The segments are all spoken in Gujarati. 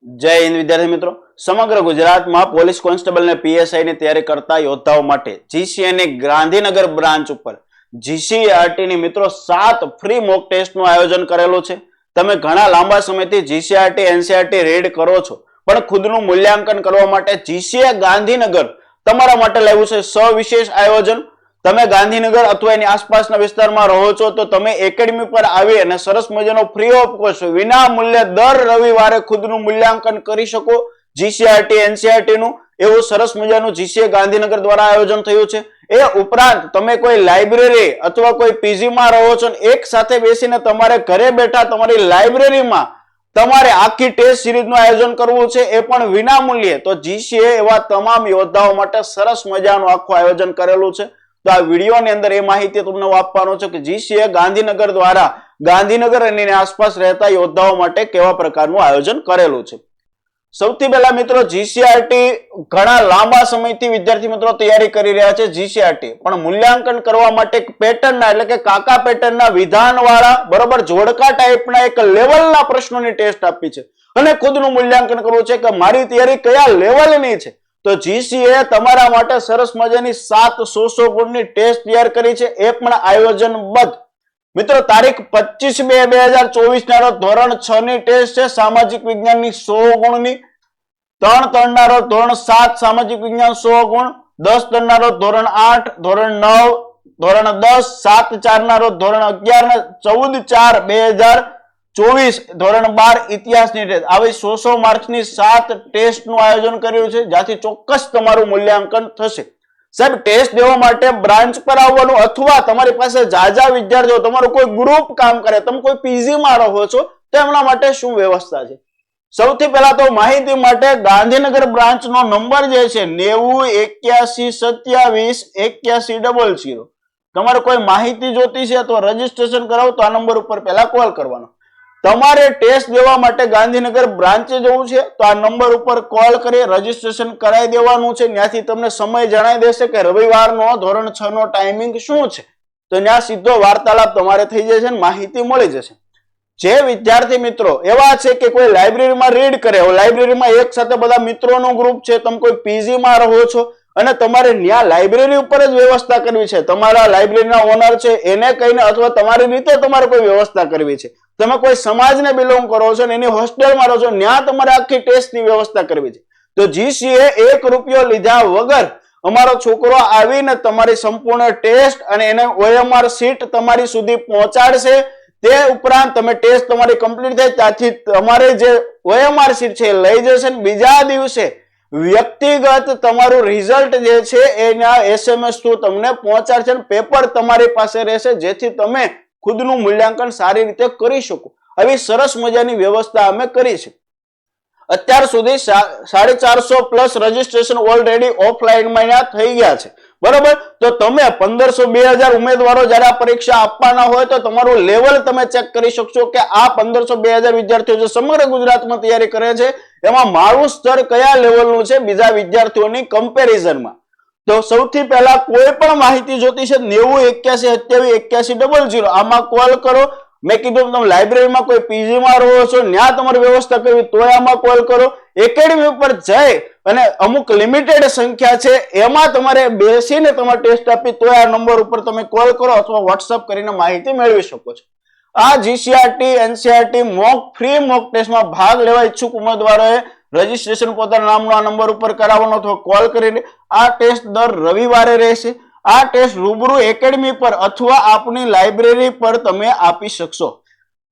જય હિન્દ વિદ્યાર્થી મિત્રો, સમગ્ર ગુજરાતમાં પોલીસ કોન્સ્ટેબલ ને પીએસઆઈ ની તૈયારી કરતા યોદ્ધાઓ માટે જીસીએ ગાંધીનગર બ્રાન્ચ ઉપર જીસીઆરટી ની મિત્રો 7 ફ્રી મોક ટેસ્ટ નું આયોજન કરેલું છે। તમે ઘણા લાંબા સમયથી જીસીઆરટી એનસીઆરટી રીડ કરો છો, પણ ખુદનું મૂલ્યાંકન કરવા માટે જીસીએ ગાંધીનગર તમારા માટે લાવ્યું છે સવિશેષ આયોજન। તમે ગાંધીનગર અથવા એની આસપાસના વિસ્તારમાં રહો છો તો તમે એકેડમી પર આવી અને સરસ મજાનો ફ્રી ઓફ કોસ્ટ વિના મૂલ્યે દર રવિવારે ખુદનું મૂલ્યાંકન કરી શકો જીસીઆરટી એનસીઆરટી નું। એવું સરસ મજાનું જીસીએ ગાંધીનગર દ્વારા આયોજન થયું છે। એ ઉપરાંત તમે કોઈ લાઇબ્રેરી અથવા કોઈ પીજી માં રહો છો, એક સાથે બેસીને તમારે ઘરે બેઠા તમારી લાઇબ્રેરીમાં તમારે આખી ટેસ્ટ સિરીઝનું આયોજન કરવું છે, એ પણ વિના મૂલ્યે। તો જીસીએ એવા તમામ યોદ્ધાઓ માટે સરસ મજાનું આખું આયોજન કરેલું છે। તો આ વિડીયોની અંદર એ માહિતી તમને આપવાનો છે કે જીસીએ ગાંધીનગર દ્વારા ગાંધીનગર અને આસપાસ રહેતા યોદ્ધાઓ માટે કેવા પ્રકારનું આયોજન કરેલું છે। સૌથી પહેલા મિત્રો, જીસીઆરટી ઘણા લાંબા સમયથી વિદ્યાર્થી મિત્રો તૈયારી કરી રહ્યા છે જીસીઆરટી, પણ મૂલ્યાંકન કરવા માટે એક પેટર્નના એટલે કે કાકા પેટર્નના વિધાનવાળા બરોબર જોડકા ટાઈપના એક લેવલના પ્રશ્નોની ટેસ્ટ આપી છે અને ખુદનું મૂલ્યાંકન કરવું છે કે મારી તૈયારી કયા લેવલની છે। તો જીસીએ તમારા માટે સરસ મજાની 700 ગુણની ટેસ્ટ તૈયાર કરી છે, એ પણ આયોજનબદ્ધ। મિત્રો, તારીખ 25/2/2024 ના રોજ ધોરણ 6 ની ટેસ્ટ છે સામાજિક વિજ્ઞાનની 100 ગુણની, 3/3 ના રોજ ધોરણ 7 સામાજિક વિજ્ઞાન 100 ગુણ, 10/3 ના રોજ ધોરણ 8, ધોરણ 9, ધોરણ 10, 7/4 ના રોજ ધોરણ 11, 14/4/2024 ધોરણ 12 ઇતિહાસની ટેસ્ટ। આવી 100 માર્ક્સની 7 ટેસ્ટનું આયોજન કર્યું છે, જ્યાંથી ચોક્કસ તમારું મૂલ્યાંકન થશે। સાહેબ, ટેસ્ટ દેવા માટે બ્રાન્ચ પર આવવાનું અથવા તમારી પાસે જાજા વિદ્યાર્થીઓ, તમારું કોઈ ગ્રુપ કામ કરે, તમે કોઈ પીજીમાં રહો છો, તો એમના માટે શું વ્યવસ્થા છે? સૌથી પહેલા તો માહિતી માટે ગાંધીનગર બ્રાન્ચનો નંબર જે છે 90 81 27 81 00। તમારે કોઈ માહિતી જોતી છે તો રજીસ્ટ્રેશન કરાવો તો આ નંબર ઉપર પહેલા કોલ કરવાનો। તમારે ટેસ્ટ દેવા માટે ગાંધીનગર બ્રાન્ચે જવું છે તો આ નંબર ઉપર કોલ કરી રજીસ્ટ્રેશન કરાવી દેવાનું છે। ત્યાંથી તમને સમય જણાવી દેશે કે રવિવારનો ધોરણ 6 નો ટાઈમિંગ શું છે, તો ત્યાં સીધો વાર્તાલાપ તમારે થઈ જશે અને માહિતી મળી જશે। જે વિદ્યાર્થી મિત્રો એવા છે કે કોઈ લાઇબ્રેરીમાં રીડ કરે, લાઇબ્રેરીમાં એક સાથે બધા મિત્રોનો ગ્રુપ છે, તમે કોઈ પીજીમાં રહો છો અને તમારે ત્યાં લાઇબ્રેરી ઉપર જ વ્યવસ્થા કરવી છે, તમારા લાઇબ્રેરીના ઓનર છે એને કહીને અથવા તમારી રીતે તમારે કોઈ વ્યવસ્થા કરવી છે, તમે કોઈ સમાજને બિલોંગ કરો છો ને એની હોસ્ટેલમાં રહો છો, ત્યાં તમારે આખી ટેસ્ટની વ્યવસ્થા કરવી છે, તો જીસીએ 1 રૂપિયો લીધા વગર અમારો છોકરો આવીને તમારી સંપૂર્ણ ટેસ્ટ અને એને ઓએમઆર સીટ તમારી સુધી પહોંચાડશે। તે ઉપરાંત તમે ટેસ્ટ તમારી કમ્પ્લીટ થાય ત્યાંથી તમારે જે ઓએમઆર સીટ છે એ લઈ જશે, બીજા દિવસે વ્યક્તિગત તમારું રિઝલ્ટ જે છે એના એસએમએસ થ્રુ તમને પહોંચાડશે, પેપર તમારી પાસે રહેશે, જેથી તમે ખુદનું મૂલ્યાંકન સારી રીતે કરી શકો। આવી સરસ મજાની વ્યવસ્થા અમે કરી છે। અત્યાર સુધી 450 પ્લસ રજીસ્ટ્રેશન ઓલરેડી ઓફલાઈનમાં થઈ ગયા છે, બરોબર। તો તમે 1500-2000 ઉમેદવારો જયારે આ પરીક્ષા આપવાના હોય તો તમારું લેવલ તમે ચેક કરી શકશો કે આ 1500-2000 વિદ્યાર્થીઓ જે સમગ્ર ગુજરાતમાં તૈયારી કરે છે એમાં મારું સ્તર કયા લેવલનું છે બીજા વિદ્યાર્થીઓની કમ્પેરિઝનમાં। તો સૌથી પહેલા કોઈ પણ માહિતી જોતી છે 90 81 27 81 00 આમાં કોલ કરો। મેં કીધું તમે લાઇબ્રેરીમાં કોઈ પીજીમાં રહો છો, ત્યાં તમારી વ્યવસ્થા કરવી તો આમાં કોલ કરો। એકેડમી ઉપર જઈ અને અમુક લિમિટેડ સંખ્યા છે એમાં તમારે બેસીને તમારે ટેસ્ટ આપી તો આ નંબર ઉપર તમે કોલ કરો અથવા વોટ્સઅપ કરીને માહિતી મેળવી શકો છો। આ જીસીઆરટી એનસીઆરટી ફ્રી મોક ટેસ્ટમાં ભાગ લેવા ઈચ્છુક ઉમેદવારોએ રજીસ્ટ્રેશન પોતાના નામનો આ નંબર ઉપર કરાવવાનો અથવા કોલ કરીને આ ટેસ્ટ દર રવિવારે રહેશે। આ ટેસ્ટ રૂબરૂ એકેડમી પર અથવા આપની લાઇબ્રેરી પર તમે આપી શકશો।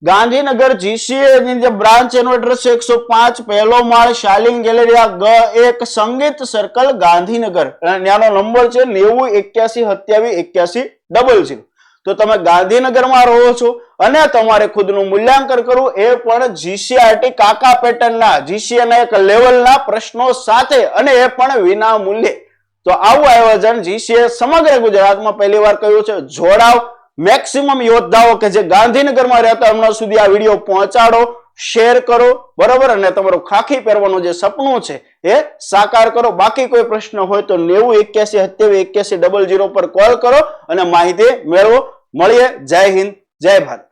ગાંધીનગર જીસીએ ની જે બ્રાન્ચ એનો એડ્રેસ છે 105 પહેલો માળ શાલિન ગેલેરિયા G1 સંગીત સર્કલ ગાંધીનગર, ત્યાંનો નંબર છે 90 81 27 81 00। તો તમે ગાંધીનગરમાં રહો છો અને તમારે ખુદનું મૂલ્યાંકન કરવું એ પણ જીસીઆરટી કાકા પેટર્નના જીસીએના એક લેવલના પ્રશ્નો સાથે અને એ પણ વિના મૂલ્યે। તો આવું આયોજન જીસીએ સમગ્ર ગુજરાતમાં પહેલીવાર કર્યું છે। જોડાવ, મેક્સિમમ યોદ્ધાઓ કે જે ગાંધીનગરમાં રહેતા હમણાં સુધી આ વિડીયો પહોંચાડો, શેર કરો, બરોબર, અને તમારું ખાખી પહેરવાનું જે સપનું છે એ સાકાર કરો। બાકી કોઈ પ્રશ્ન હોય તો 90 81 27 81 00 પર કોલ કરો અને માહિતી મેળવો। મળીએ। જય હિન્દ, જય ભારત।